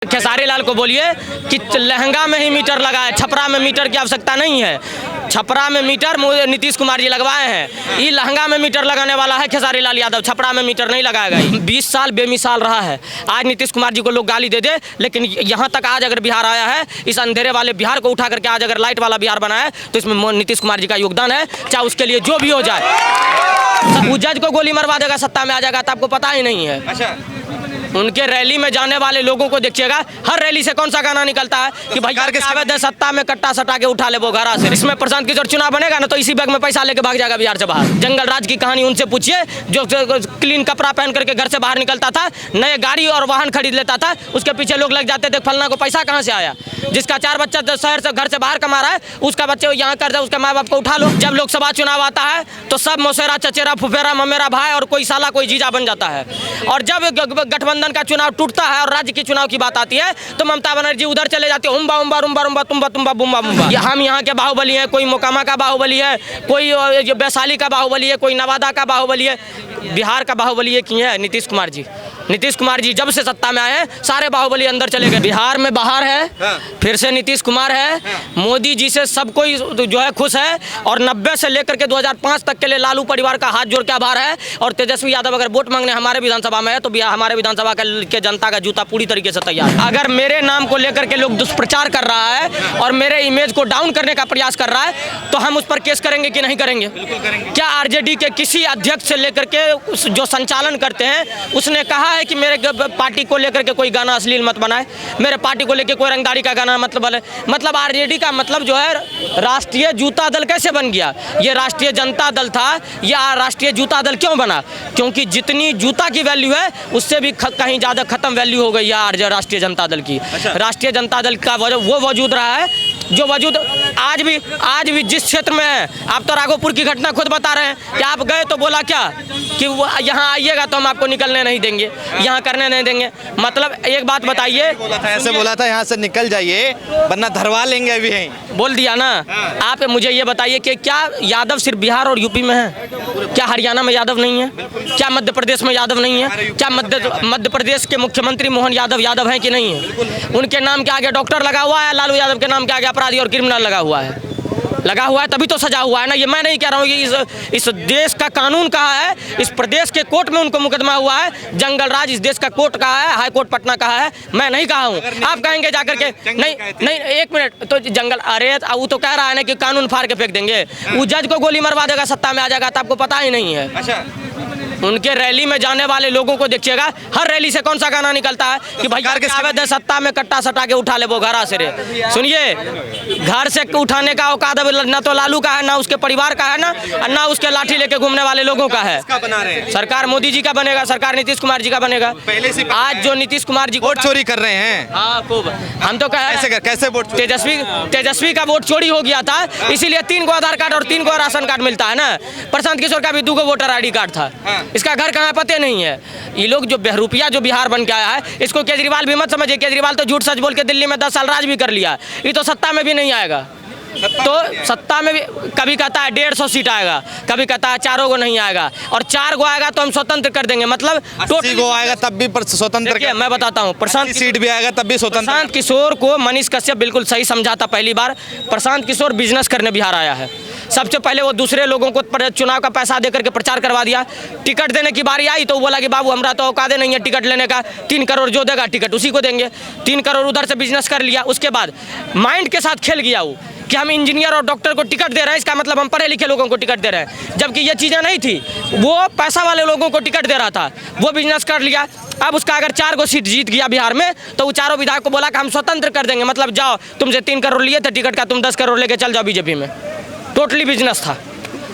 खेसारी लाल को बोलिए कि लहंगा में ही मीटर लगाए, छपरा में मीटर की आवश्यकता नहीं है। छपरा में मीटर नीतीश कुमार जी लगवाए हैं, ये लहंगा में मीटर लगाने वाला है खेसारी लाल यादव, छपरा में मीटर नहीं लगाएगा। 20 साल बेमिसाल रहा है। आज नीतीश कुमार जी को लोग गाली दे दे, लेकिन यहाँ तक आज अगर बिहार आया है, इस अंधेरे वाले बिहार को उठा करके आज अगर लाइट वाला बिहार बना है, तो इसमें नीतीश कुमार जी का योगदान है, चाहे उसके लिए जो भी हो जाए। वो जज को गोली मरवा देगा, सत्ता में आ जाएगा तो आपको पता ही नहीं है। अच्छा, उनके रैली में जाने वाले लोगों को देखिएगा, हर रैली से कौन सा गाना निकलता है कि भैया के सत्ता में कट्टा सटा के उठा ले वो घरा से। इसमें प्रशांत किशोर चुनाव बनेगा ना तो इसी बैग में पैसा लेके भाग जाएगा बिहार से बाहर। जंगल राज की कहानी उनसे पूछिए, जो क्लीन कपड़ा पहन करके घर से बाहर निकलता था, नए गाड़ी और वाहन खरीद लेता था, उसके पीछे लोग लग जाते थे फलना को पैसा कहाँ से आया। जिसका 4 बच्चा शहर से घर से बाहर कमा रहा है, उसका बच्चे यहाँ कर जाए, उसके माँ बाप को उठा लो। जब लोकसभा चुनाव आता है तो सब मौसेरा चचेरा फुफेरा ममेरा भाई और कोई साला कोई जीजा बन जाता है। और जब गठबंधन का चुनाव टूटता है और राज्य की चुनाव की बात आती है तो ममता बनर्जी उधर चले जाते हैं, उम्बा उम्बा रुम्बा रुम्बा तुम्बा तुम्बा बुम्बा बुम्बा। हम यहाँ के बाहुबली हैं, कोई मोकामा का बाहुबली है, कोई वैशाली का बाहुबली है, कोई नवादा का बाहुबली है। बिहार का बाहुबली एक ही है, नीतीश कुमार जी। नीतीश कुमार जी जब से सत्ता में आए हैं सारे बाहुबली अंदर चले गए। बिहार में बाहर है, फिर से नीतीश कुमार है, मोदी जी से सब कोई जो है खुश है। और 90 से लेकर के 2005 तक के लिए लालू परिवार का हाथ जोड़ के आभार है। और तेजस्वी यादव अगर वोट मांगने हमारे विधानसभा में है तो हमारे विधानसभा के जनता का जूता पूरी तरीके से तैयार है। अगर मेरे नाम को लेकर के लोग दुष्प्रचार कर रहा है और मेरे इमेज को डाउन करने का प्रयास कर रहा है तो हम उस पर केस करेंगे कि नहीं करेंगे? क्या आरजेडी के किसी अध्यक्ष से लेकर के जो संचालन करते हैं उसने कहा है कि मेरे पार्टी को लेकर के कोई गाना अश्लील मत बनाए, मेरे पार्टी को लेकर कोई रंगदारी का गाना मतलब आरजेडी का मतलब जो है राष्ट्रीय जूता दल कैसे बन गया? ये राष्ट्रीय जनता दल था, या राष्ट्रीय जूता दल क्यों बना? क्योंकि जितनी जूता की वैल्यू है उससे भी कहीं ज़्यादा खत्म वैल्यू हो गई है राष्ट्रीय जनता दल की। राष्ट्रीय जनता दल का वो वजूद रहा है जो वजूद आज भी जिस क्षेत्र में है। आप तो राघोपुर की घटना खुद बता रहे हैं कि आप गए तो बोला क्या कि वो यहाँ आइएगा तो हम आपको निकलने नहीं देंगे, यहाँ करने नहीं देंगे। मतलब एक बात बताइए, ऐसे बोला था यहाँ से निकल जाइए वरना धरवा लेंगे अभी यहीं, बोल दिया ना। आप मुझे ये बताइए कि क्या यादव सिर्फ बिहार और यूपी में है? क्या हरियाणा में यादव नहीं है? क्या मध्य प्रदेश में यादव नहीं है? क्या मध्य प्रदेश के मुख्यमंत्री मोहन यादव हैं कि नहीं है? उनके नाम के आगे डॉक्टर लगा हुआ है, लालू यादव के नाम के आगे अपराधी और क्रिमिनल लगा हुआ है, तभी तो सजा हुआ है ना। ये मैं नहीं कह रहा हूँ, ये इस देश का कानून कहा है, इस प्रदेश के कोर्ट में उनको मुकदमा हुआ है। जंगल राज इस देश का कोर्ट कहा है, हाई कोर्ट पटना कहा है, मैं नहीं कहा हूँ। आप कहेंगे जाकर के नहीं 1 मिनट तो जंगल, अरे वो तो कह रहा है ना कि कानून फाड़ के फेंक देंगे। वो जज को गोली मरवा देगा, सत्ता में आ जाएगा तो आपको पता ही नहीं है। अच्छा, उनके रैली में जाने वाले लोगों को देखिएगा, हर रैली से कौन सा गाना निकलता है कि भैया के सत्ता में कट्टा सटा के उठा ले वो घरा से। सुनिए, घर से उठाने का औकात ना तो लालू का है, ना उसके परिवार का है, ना उसके लाठी लेके घूमने वाले लोगों का है। सरकार मोदी जी का बनेगा, सरकार नीतीश कुमार जी का बनेगा। आज जो नीतीश कुमार जी वोट चोरी कर रहे हैं, हाँ खूब, हम तो कैसे वोट तेजस्वी का वोट चोरी हो गया था, इसीलिए 3 को आधार कार्ड और 3 को राशन कार्ड मिलता है ना। प्रशांत किशोर का भी 2 वोटर ID कार्ड था, इसका घर कहाँ पते नहीं है। ये लोग जो बहरूपिया जो बिहार बन के आया है, इसको केजरीवाल भी मत समझिए। केजरीवाल तो झूठ सच बोल के दिल्ली में 10 साल राज भी कर लिया, ये तो सत्ता में भी नहीं आएगा। तो सत्ता में भी कभी कहता है 150 सीट आएगा, कभी कहता है 4 को नहीं आएगा, और 4 को आएगा तो हम स्वतंत्र कर देंगे। मतलब 80 को आएगा तब भी स्वतंत्र। मैं बताता हूँ, प्रशांत सीट भी आएगा तब भी स्वतंत्र। प्रशांत किशोर को मनीष कश्यप बिल्कुल सही समझाता पहली बार। प्रशांत किशोर बिजनेस करने बिहार आया है। सबसे पहले वो दूसरे लोगों को चुनाव का पैसा देकर के प्रचार करवा दिया। टिकट देने की बारी आई तो वो बोला कि बाबू हमरा तो औकात नहीं है टिकट लेने का, 3 करोड़ जो देगा टिकट उसी को देंगे। 3 करोड़ उधर से बिजनेस कर लिया। उसके बाद माइंड के साथ खेल गया वो कि हम इंजीनियर और डॉक्टर को टिकट दे रहे हैं, इसका मतलब हम पढ़े लिखे लोगों को टिकट दे रहे हैं, जबकि ये चीज़ें नहीं थी। वो पैसा वाले लोगों को टिकट दे रहा था, वो बिजनेस कर लिया। अब उसका अगर 4 को सीट जीत गया बिहार में तो वो 4 विधायक को बोला कि हम स्वतंत्र कर देंगे। मतलब जाओ, तुमसे 3 करोड़ लिए थे टिकट का, तुम 10 करोड़ लेके चल जाओ बीजेपी में। टोटली बिजनेस था।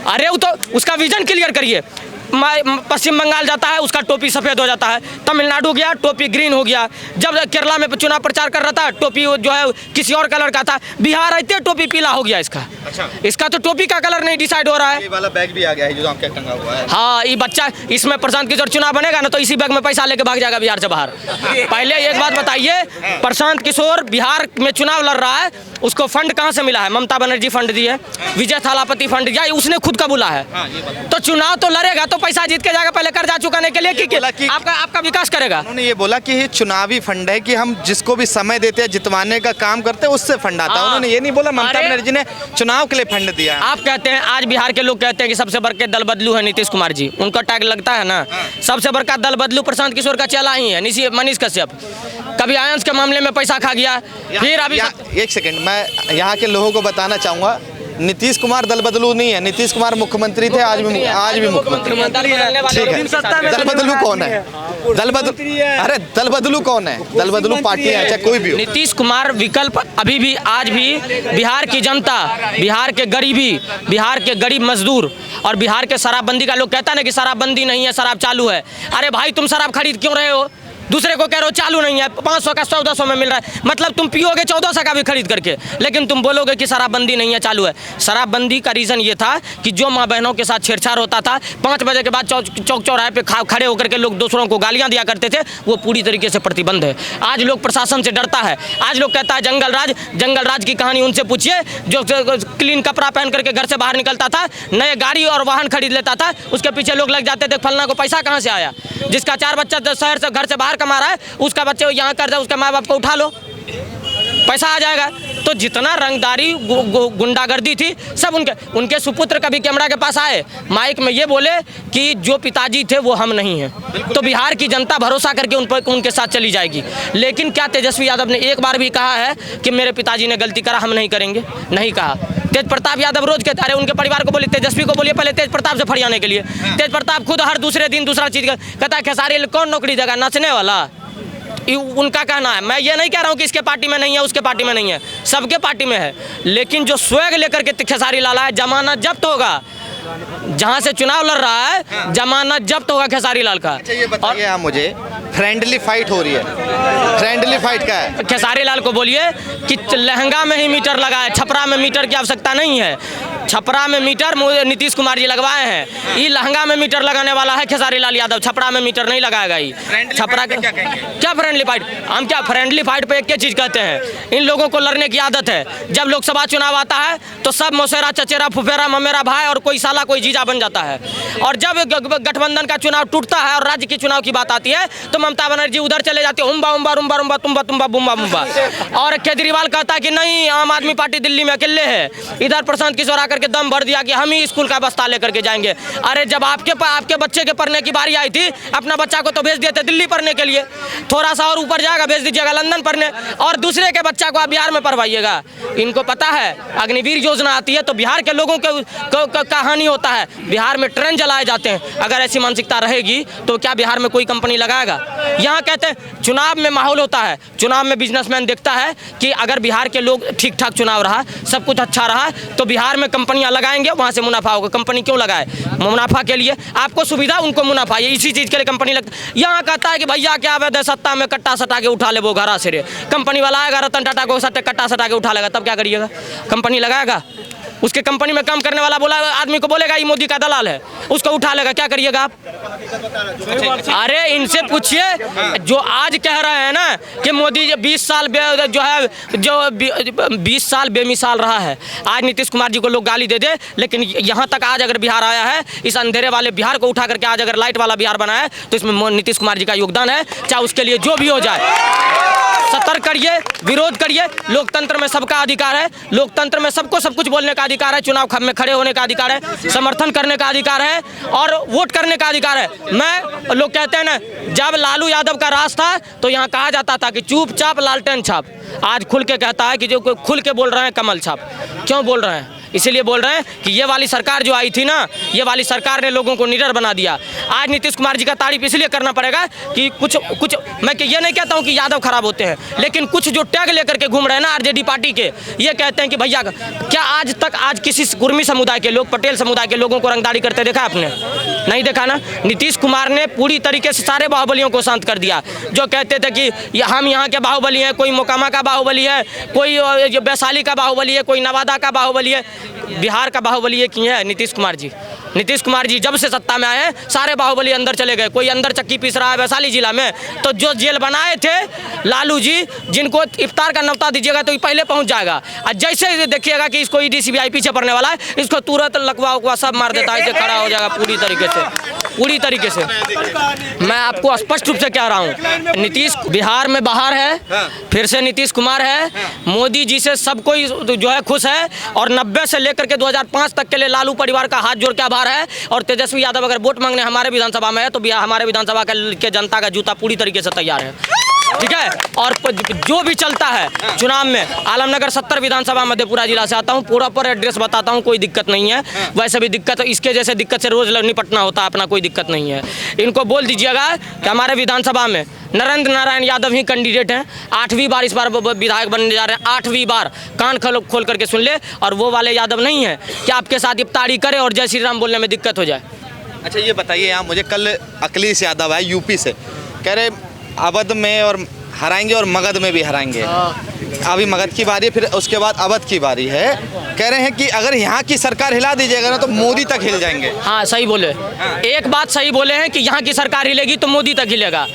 अरे वो तो उसका विजन क्लियर करिए। पश्चिम बंगाल जाता है, उसका टोपी सफ़ेद हो जाता है। तमिलनाडु गया, टोपी ग्रीन हो गया। जब केरला में चुनाव प्रचार कर रहा था, टोपी जो है किसी और कलर का था। बिहार आते टोपी पीला हो गया इसका। अच्छा, इसका तो टोपी का कलर नहीं डिसाइड हो रहा है। ये वाला बैग भी आ गया है जो आपके टंगा हुआ है। हाँ, ये बच्चा, इसमें प्रशांत किशोर चुनाव बनेगा ना तो इसी बैग में पैसा लेके भाग जाएगा बिहार से बाहर। पहले एक बात बताइए, प्रशांत किशोर बिहार में चुनाव लड़ रहा है, उसको फंड कहाँ से मिला है? ममता बनर्जी फंड दी है, विजय थालापति फंड दिया, उसने खुद का बोला है। तो चुनाव तो लड़ेगा तो तो पैसा जीत के जाएगा पहले कर्जा चुकाने के लिए कि आपका विकास करेगा। उन्होंने ये बोला कि ये चुनावी फंड है कि हम जिसको भी समय देते हैं जितवाने का काम करते हैं उससे फंड आता है। उन्होंने ये नहीं बोला ममता बनर्जी ने चुनाव के लिए फंड दिया। आप कहते हैं, आज बिहार के लोग कहते हैं कि सबसे बड़े दल बदलू है नीतीश कुमार जी, उनका टैग लगता है ना। सबसे बड़का दल बदलू प्रशांत किशोर का चेला ही है, मनीष कश्यप। कभी आयंस के मामले में पैसा खा गया, फिर अभी एक सेकंड, मैं यहाँ के लोगों को बताना चाहूंगा, नीतीश कुमार दल बदलू नहीं है। नीतीश कुमार मुख्यमंत्री थे, आज भी मुख्यमंत्री है। ठीक है, दल बदलू कौन है? दल बदलू कौन है? दल बदलू पार्टी है, चाहे कोई भी हो। नीतीश कुमार विकल्प अभी भी आज भी बिहार की जनता, बिहार के गरीबी, बिहार के गरीब मजदूर और बिहार के शराबबंदी का लोग कहता है ना कि शराबबंदी नहीं है, शराब चालू है। अरे भाई, तुम शराब खरीद क्यों रहे हो? दूसरे को कह रहे हो चालू नहीं है, 500 का 1400 में मिल रहा है, मतलब तुम पियोगे 1400 का भी खरीद करके, लेकिन तुम बोलोगे कि शराबबंदी नहीं है, चालू है। शराबबंदी का रीज़न ये था कि जो माँ बहनों के साथ छेड़छाड़ होता था, 5 बजे के बाद चौक चौराहे पे खड़े होकर के लोग दूसरों को गालियाँ दिया करते थे, वो पूरी तरीके से प्रतिबंध है। आज लोग प्रशासन से डरता है। आज लोग कहता है जंगल राज की कहानी उनसे पूछिए जो क्लीन कपड़ा पहन करके घर से बाहर निकलता था, नए गाड़ी और वाहन खरीद लेता था, उसके पीछे लोग लग जाते थे फलना को पैसा कहाँ से आया। जिसका 4 बच्चा शहर से घर से बाहर कमा रहा है, उसका बच्चे यहाँ कर जाए, उसके माँ बाप को उठा लो, पैसा आ जाएगा। तो जितना रंगदारी गुंडागर्दी थी सब उनके सुपुत्र कभी कैमरा के पास आए, माइक में ये बोले कि जो पिताजी थे वो हम नहीं हैं। तो बिहार की जनता भरोसा करके उनके साथ चली जाएगी। लेकिन क्या तेजस्वी यादव ने एक बार भी कहा है कि मेरे पिताजी ने गलती करा, हम नहीं करेंगे? नहीं कहा। तेज प्रताप यादव रोज कहते, अरे उनके परिवार को बोलिए, तेजस्वी को बोलिए पहले तेज प्रताप से फरियाने के लिए। तेज प्रताप खुद हर दूसरे दिन दूसरा चीज कहता है, खेसारी कौन नौकरी देगा, नचने वाला। उनका कहना है। मैं ये नहीं कह रहा हूँ कि इसके पार्टी में नहीं है, उसके पार्टी में नहीं है, सबके पार्टी में है। लेकिन जो स्वैग लेकर के खेसारी लाल है, जमानत जब्त होगा। जहाँ से चुनाव लड़ रहा है, जमानत जब्त होगा खेसारी लाल का। अच्छा, ये बताइए आप मुझे, फ्रेंडली फाइट हो रही है, फ्रेंडली फाइट क्या है? खेसारी लाल को बोलिए कि लहंगा में ही मीटर लगा है, छपरा में मीटर की आवश्यकता नहीं है। छपरा में मीटर नीतीश कुमार जी लगवाए हैं। ये लहंगा में मीटर लगाने वाला है खेसारी लाल यादव, छपरा में मीटर नहीं लगाएगा। ये छपरा क्या फ्रेंडली फाइट? हम क्या फ्रेंडली फाइट पे एक चीज कहते हैं, इन लोगों को लड़ने की आदत है। जब लोकसभा चुनाव आता है तो सब मौसेरा चचेरा फुफेरा ममेरा भाई और कोई साला कोई जीजा बन जाता है। और जब गठबंधन का चुनाव टूटता है और राज्य की चुनाव की बात आती है तो ममता बनर्जी उधर चले जाती है, उम्बा उम्बा रुम्बा रुम्बा तुम्बा तुम्बा बुम्बा बुम्बा। और केजरीवाल कहता है कि नहीं, आम आदमी पार्टी दिल्ली में अकेले है। इधर प्रशांत किशोर आकर के दम भर दिया कि हम ही स्कूल का बस्ता लेकर के जाएंगे। अरे जब आपके बच्चे के पढ़ने की बारी आई थी, अपना बच्चा को तो भेज दिए थे दिल्ली पढ़ने के लिए, थोड़ा सा और ऊपर जाएगा भेज दीजिएगा लंदन पढ़ने, और दूसरे के बच्चा को आप बिहार में पढ़वाइएगा। इनको पता है अग्निवीर योजना आती है तो बिहार के लोगों का हानि होता है, बिहार में ट्रेन जलाए जाते हैं। अगर ऐसी मानसिकता रहेगी तो क्या बिहार में कोई कंपनी लगाएगा? यहाँ कहते हैं चुनाव में माहौल होता है, चुनाव में बिजनेसमैन देखता है कि अगर बिहार के लोग ठीक ठाक चुनाव रहा, सब कुछ अच्छा रहा तो बिहार में कंपनियां लगाएंगे, वहाँ से मुनाफा होगा। कंपनी क्यों लगाए? मुनाफा के लिए। आपको सुविधा, उनको मुनाफा, ये इसी चीज़ के लिए कंपनी लगती। यहाँ कहता है कि भैया क्या वैध सत्ता में कट्टा सटा के उठा ले वो घरा से रे, कंपनी वाला आएगा रतन टाटा को कट्टा सटा के उठा लेगा, तब क्या करिएगा? कंपनी लगाएगा, उसके कंपनी में काम करने वाला बोला आदमी को बोलेगा ये मोदी का दलाल है, उसको उठा लेगा, क्या करिएगा आप? अरे इनसे पूछिए जो आज कह रहे हैं ना कि मोदी 20 साल जो 20 साल बेमिसाल रहा है। आज नीतीश कुमार जी को लोग गाली दे दे, लेकिन यहाँ तक आज अगर बिहार आया है, इस अंधेरे वाले बिहार को उठा करके आज अगर लाइट वाला बिहार बना है तो इसमें नीतीश कुमार जी का योगदान है। चाहे उसके लिए जो भी हो जाए, सतर्क करिए, विरोध करिए। लोकतंत्र में सबका अधिकार है, लोकतंत्र में सबको सब कुछ बोलने का अधिकार है, चुनाव में खड़े होने का अधिकार है, समर्थन करने का अधिकार है और वोट करने का अधिकार है। लोग कहते हैं ना, जब लालू यादव का राज था तो यहाँ कहा जाता था कि चुपचाप लालटेन छाप। आज खुल के कहता है कि जो खुल के बोल रहे हैं कमल छाप। क्यों बोल रहे हैं? इसीलिए बोल रहे हैं कि ये वाली सरकार जो आई थी ना, ये वाली सरकार ने लोगों को निडर बना दिया। आज नीतीश कुमार जी का तारीफ इसलिए करना पड़ेगा कि कुछ मैं ये नहीं कहता हूँ कि यादव खराब होते हैं, लेकिन कुछ जो टैग लेकर के घूम रहे हैं ना आरजेडी पार्टी के, ये कहते हैं कि भैया क्या आज किसी कुर्मी समुदाय के लोग, पटेल समुदाय के लोगों को रंगदारी करते देखा आपने? नहीं देखा ना। नीतीश कुमार ने पूरी तरीके से सारे बाहुबलियों को शांत कर दिया। जो कहते थे कि हम यहाँ के बाहुबली हैं, कोई मोकामा का बाहुबली है, कोई वैशाली का बाहुबली है, कोई नवादा का बाहुबली है, बिहार का बाहुबली है कि है नीतीश कुमार जी। नीतीश कुमार जी जब से सत्ता में आए हैं सारे बाहुबली अंदर चले गए। कोई अंदर चक्की पीस रहा है वैशाली जिला में, तो जो जेल बनाए थे लालू जी, जिनको इफ्तार का न्योता दीजिएगा तो ये पहले पहुंच जाएगा। और जैसे ही देखिएगा कि इसको ईडी सीबीआई पीछे पड़ने वाला है, इसको तुरंत लकवा उकवा सब मार देता है, इसे खड़ा हो जाएगा पूरी तरीके से, पूरी तरीके से। मैं आपको स्पष्ट रूप से कह रहा हूँ, नीतीश बिहार में बाहर है, फिर से नीतीश कुमार है, मोदी जी से सब कोई जो है खुश है, और 90 से लेकर के 2005 तक के लिए लालू परिवार का हाथ जोड़ के आभार है। और तेजस्वी यादव अगर वोट मांगने हमारे विधानसभा में है तो हमारे विधानसभा के जनता का जूता पूरी तरीके से तैयार है, ठीक है। और जो भी चलता है चुनाव में, आलमनगर 70 विधानसभा मधेपुरा जिला से आता हूँ, पूरा पर एड्रेस बताता हूँ, कोई दिक्कत नहीं है। वैसे भी दिक्कत इसके जैसे दिक्कत से रोज निपटना होता है, अपना कोई दिक्कत नहीं है। इनको बोल दीजिएगा कि हमारे विधानसभा में नरेंद्र नारायण यादव ही कैंडिडेट हैं, 8वीं बार इस बार विधायक बनने जा रहे हैं, 8वीं बार। कान खोल करके सुन ले। और वो वाले यादव नहीं है कि आपके साथ इफ्तारी करे और जय श्री राम बोलने में दिक्कत हो जाए। अच्छा ये बताइए, यहाँ मुझे कल अखिलेश यादव आए यूपी से, कह रहे अवध में और हराएंगे और मगध में भी हराएंगे। अभी मगध की बारी है, फिर उसके बाद अवध की बारी है। कह रहे हैं कि अगर यहाँ की सरकार हिला दीजिएगा ना तो मोदी तक हिल जाएंगे। हाँ सही बोले, एक बात सही बोले हैं कि यहाँ की सरकार हिलेगी तो मोदी तक हिलेगा,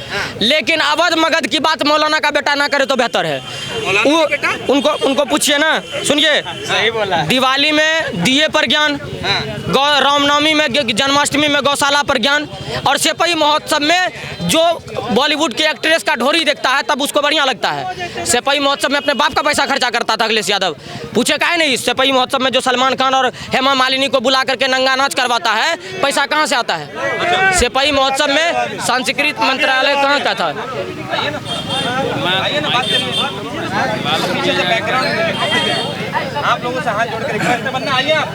लेकिन अवध मगध की बात मौलाना का बेटा ना करे तो बेहतर है। उनको पूछिए ना, सुनिए, सही बोला। दिवाली में दिए पर ज्ञान, रामनवमी में, जन्माष्टमी में गौशाला पर ज्ञान, और सिपाही महोत्सव में जो बॉलीवुड की एक्ट्रेस का ढोरी देखता है तब उसको बढ़िया लगता है। सिपाही महोत्सव में अपने बाप का पैसा खर्चा करता था अखिलेश यादव, पूछे काहे नहीं। सिपाही महोत्सव में जो सलमान खान और हेमा मालिनी को बुला करके नंगा नाच करवाता है, पैसा कहाँ से आता है? सिपाही महोत्सव में सांस्कृतिक मंत्रालय कहाँ का था? आप लोगों से हाथ जोड़ कर रिक्वेस्ट बनना, आइए आप,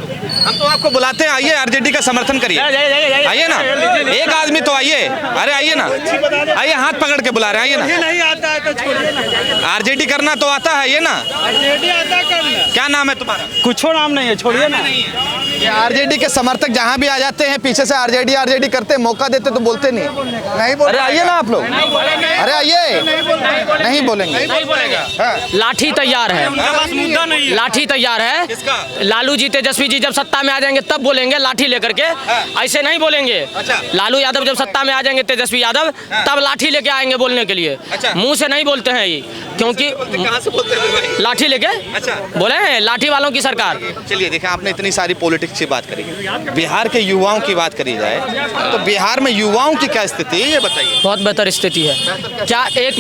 हम तो आपको बुलाते हैं, आइए आरजेडी का समर्थन करिए, आइए ना, एक आदमी तो आइए, अरे आइए ना, आइए, हाथ पकड़ के बुला रहे हैं, आइए ना। नहीं आता है तो छोड़िए ना। आरजेडी करना तो आता है, ये ना। आरजेडी आता करना। क्या नाम है तुम्हारा? कुछो नाम नहीं है, छोड़िए ना। ये आरजेडी के समर्थक जहाँ भी आ जाते हैं पीछे से आरजेडी करते हैं, मौका देते तो बोलते नहीं बोल। अरे आइए ना आप लोग, अरे आइए, नहीं बोलेंगे, लाठी तैयार है, मुद्दा नहीं है। लाठी तैयार है। लालू जी तेजस्वी जी जब सत्ता में आ जाएंगे तब बोलेंगे लाठी लेकर के, ऐसे नहीं बोलेंगे। लालू यादव जब सत्ता में आ जाएंगे, तेजस्वी यादव, तब लाठी लेके आएंगे बोलने के लिए। मुंह से नहीं बोलते हैं ये, क्योंकि कहाँ से बोलते हैं भाई? लाठी लेके बोले हैं, लाठी वालों की सरकार। चलिए देखें, आपने इतनी सारी पॉलिटिक्स की बात करी, बिहार के युवाओं की बात करी जाए तो बिहार में युवाओं की क्या स्थिति है ये बताइए। बहुत बेहतर स्थिति है। क्या एक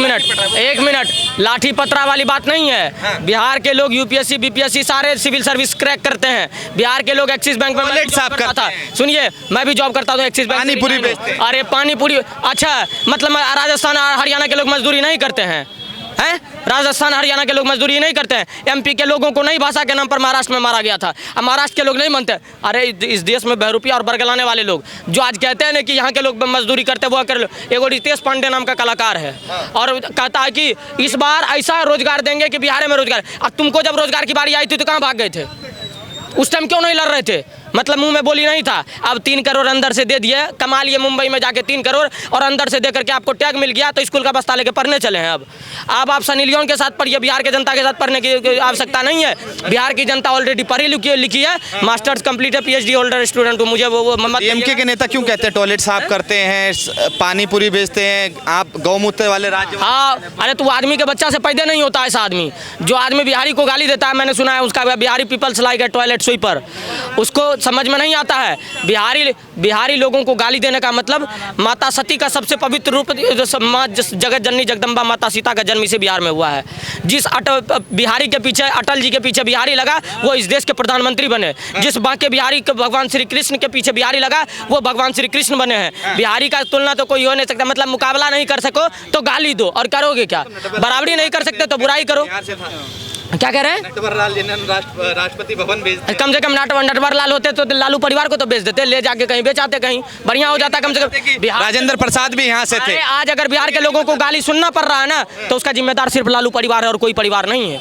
मिनट, लाठी पत्रा वाली बात नहीं है। बिहार के लोग यूपीएससी बीपीएससी सारे सिविल सर्विस क्रैक करते हैं। बिहार के लोग एक्सिस बैंक में सुनिए, मैं भी जॉब करता था एक्सिस बैंक। पानी पूरी बेचते हैं। अरे पानी पूरी, अच्छा मतलब राजस्थान और हरियाणा के लोग मजदूरी नहीं करते हैं? राजस्थान हरियाणा के लोग मजदूरी नहीं करते हैं। एमपी के लोगों को नई भाषा के नाम पर महाराष्ट्र में मारा गया था, अब महाराष्ट्र के लोग नहीं मानते। अरे इस देश में बहरूपिया और बरगलाने वाले लोग जो आज कहते हैं ना कि यहाँ के लोग मजदूरी करते वो कर लो। एगो रितेश पांडे नाम का कलाकार है और कहता है कि इस बार ऐसा रोजगार देंगे कि बिहार में रोजगार। अब तुमको जब रोजगार की बारी आई थी तो कहाँ भाग गए थे? उस टाइम क्यों नहीं लड़ रहे थे? मतलब मुंह में बोली नहीं था। अब 3 करोड़ अंदर से दे दिए, कमा लिए मुंबई में जाके 3 करोड़, और अंदर से दे करके आपको टैग मिल गया तो स्कूल का बस्ता लेके पढ़ने चले हैं। अब आप सनी लियोन के साथ पढ़िए, बिहार के जनता के साथ पढ़ने की आवश्यकता नहीं है। बिहार की जनता ऑलरेडी पढ़ी लिखी है, मास्टर्स कंप्लीट है, PhD होल्डर स्टूडेंट को। मुझे वो एमके के नेता क्यों कहते हैं टॉयलेट साफ करते हैं, पानी पूरी बेचते हैं, आप गौमूत्र वाले राज्य? हाँ, अरे तो आदमी के बच्चा से पैदा नहीं होता ऐसा आदमी। जो आदमी बिहारी को गाली देता है, मैंने सुना है उसका बिहारी पीपल्स लाइक है टॉयलेट स्वीपर, उसको समझ में नहीं आता है। बिहारी लोगों को गाली देने का मतलब माता सती का सबसे पवित्र रूप जगत जननी जगदम्बा माता सीता का जन्म इसी बिहार में हुआ है। जिस बिहारी के पीछे, अटल जी के पीछे बिहारी लगा वो इस देश के प्रधानमंत्री बने। जिस बांके बिहारी के भगवान श्री कृष्ण के पीछे बिहारी लगा वो भगवान श्री कृष्ण बने हैं। बिहारी का तुलना तो कोई हो नहीं सकता। मतलब मुकाबला नहीं कर सको तो गाली दो, और करोगे क्या? बराबरी नहीं कर सकते तो बुराई करो। क्या कह रहे हैं? राष्ट्रपति भवन भेज, कम से कम नटवरलाल होते तो लालू परिवार को तो बेच देते, ले जाके कहीं बेचाते, कहीं बढ़िया हो जाता। कम से कम बिहार, राजेंद्र प्रसाद भी यहाँ से थे। आज अगर बिहार के लोगों को गाली सुनना पड़ रहा है ना तो उसका जिम्मेदार सिर्फ लालू परिवार है और कोई परिवार नहीं है।